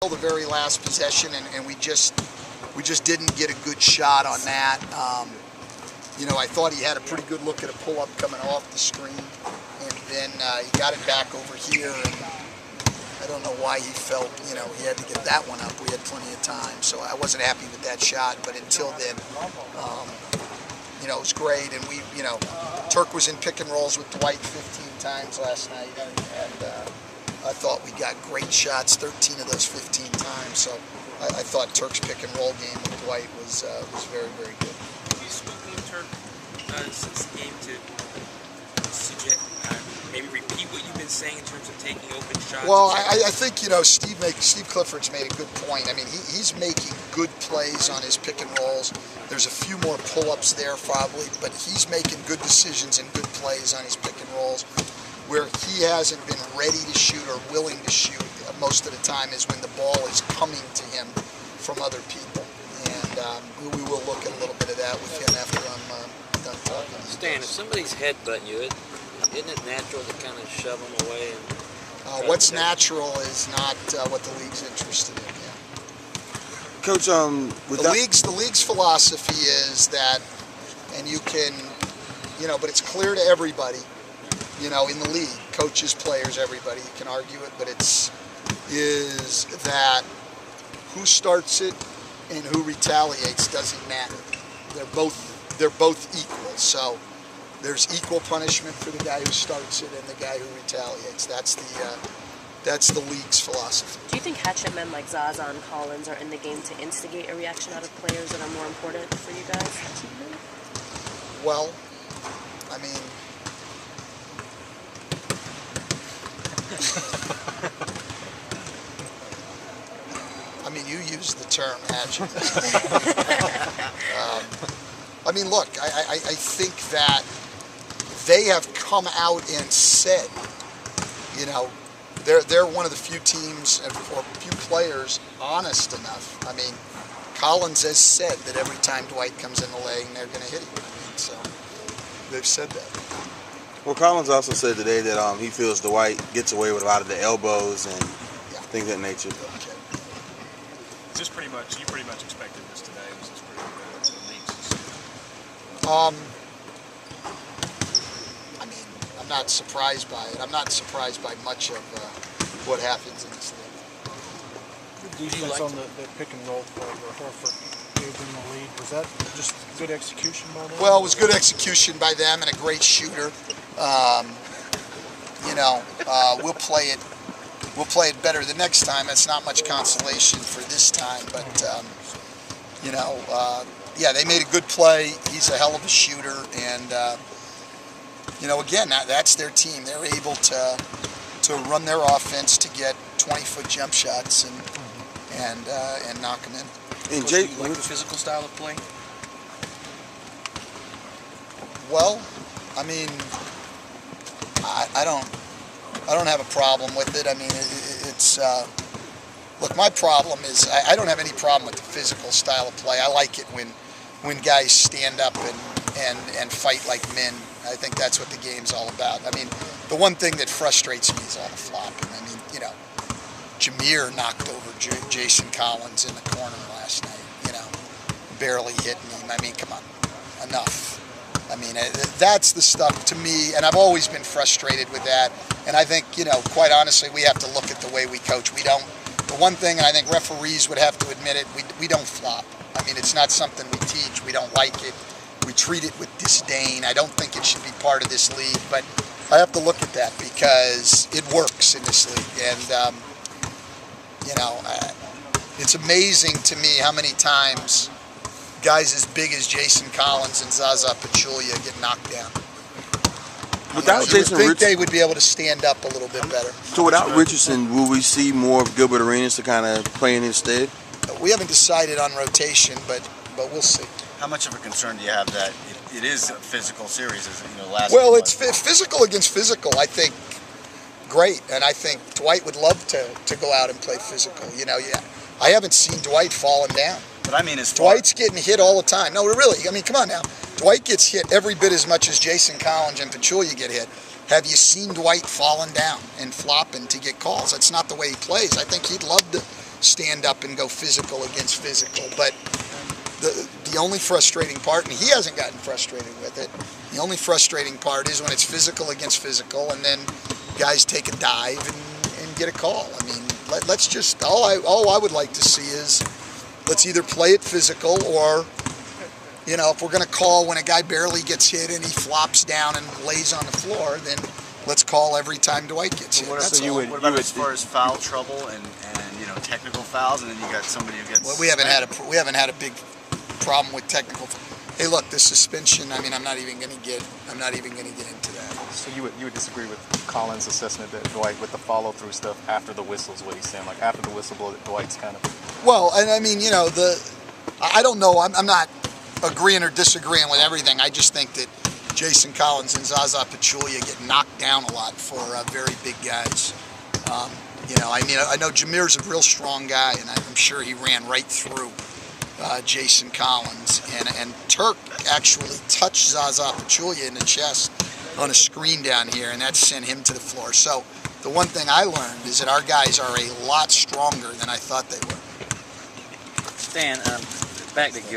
The very last possession, and we just didn't get a good shot on that. I thought he had a pretty good look at a pull-up coming off the screen, and then he got it back over here, and I don't know why he felt, he had to get that one up. We had plenty of time, so I wasn't happy with that shot, but until then, it was great, and Turk was in pick and rolls with Dwight 15 times last night, and I thought we got great shots, 13 of those 15 times, so I thought Turk's pick and roll game with Dwight was very, very good. Have you spoken with Turk since the game to suggest, maybe repeat what you've been saying in terms of taking open shots? Well, I think, Steve Clifford's made a good point. I mean, he's making good plays on his pick and rolls. There's a few more pull-ups there probably, but he's making good decisions and good plays on his pick and rolls. Where he hasn't been ready to shoot or willing to shoot most of the time is when the ball is coming to him from other people. And we will look at a little bit of that with him after I'm done talking. Stan, if somebody's headbutting you, isn't it natural to kind of shove them away? And what's natural is not what the league's interested in. Yeah. Coach, the league's philosophy is that, and you can, but it's clear to everybody. In the league, coaches, players, everybody, you can argue it, but is that who starts it and who retaliates doesn't matter. They're both equal. So there's equal punishment for the guy who starts it and the guy who retaliates. That's the league's philosophy. Do you think hatchet men like Zaza and Collins are in the game to instigate a reaction out of players that are more important for you guys? Well, I mean, you use the term hatchet. Look, I think that they have come out and said, they're one of the few teams or few players honest enough. I mean, Collins has said that every time Dwight comes in the lane, they're going to hit him. So they've said that. Well, Collins also said today that he feels Dwight gets away with a lot of the elbows and things of that nature. Okay. You pretty much expected this today. Was this pretty good to the league's decision? I'm not surprised by it. I'm not surprised by much of what happens in this league. Good defense on the pick and roll for Horford gave them the lead. Was that just good execution by them? Well, it was good execution by them and a great shooter. We'll play it better the next time. It's not much consolation for this time, but they made a good play. He's a hell of a shooter, and again, that's their team. They're able to run their offense to get 20-foot jump shots and knock them in. And Jake, do you like the physical style of play? Well, I don't have a problem with it. Look, my problem is I don't have any problem with the physical style of play. I like it when guys stand up and fight like men. I think that's what the game's all about. The one thing that frustrates me is all the flopping. Jameer knocked over Jason Collins in the corner last night, barely hitting him. Come on, enough. That's the stuff to me, and I've always been frustrated with that. And I think, quite honestly, we have to look at the way we coach. We don't. The one thing, and I think referees would have to admit it, we don't flop. It's not something we teach. We don't like it. We treat it with disdain. I don't think it should be part of this league, but I have to look at that because it works in this league. And, it's amazing to me how many times guys as big as Jason Collins and Zaza Pachulia get knocked down. Without you would think they would be able to stand up a little bit better. So without Richardson, will we see more of Gilbert Arenas to kind of play in his stead? We haven't decided on rotation, but we'll see. How much of a concern do you have that it is a physical series? Well, it's physical against physical. I think great, and I think Dwight would love to go out and play physical. I haven't seen Dwight falling down. But Dwight's getting hit all the time. No, really. Come on now. Dwight gets hit every bit as much as Jason Collins and Pachulia get hit. Have you seen Dwight falling down and flopping to get calls? That's not the way he plays. I think he'd love stand up and go physical against physical. But the only frustrating part, and he hasn't gotten frustrated with it, the only frustrating part is when it's physical against physical, and then guys take a dive and get a call. I mean, let's just, all I would like to see is, let's either play it physical, or, you know, if we're going to call when a guy barely gets hit and he flops down and lays on the floor, then let's call every time Dwight gets hit. That's all. What about as far as foul trouble and you know, technical fouls, and then you got somebody who gets? Well, we haven't had a big problem with technical. Hey, look, the suspension. I mean, I'm not even going to get into that. So you would disagree with Collins' assessment that Dwight, with the follow through stuff after the whistle, is what he's saying? Like after the whistle blow, that Dwight's kind of. Well, and I mean, you know, I don't know. I'm not agreeing or disagreeing with everything. I just think that Jason Collins and Zaza Pachulia get knocked down a lot for very big guys. You know, I mean, I know Jameer's a real strong guy, and I'm sure he ran right through Jason Collins. And Turk actually touched Zaza Pachulia in the chest on a screen down here, and that sent him to the floor. So the one thing I learned is that our guys are a lot stronger than I thought they were. Stan, back to Gil.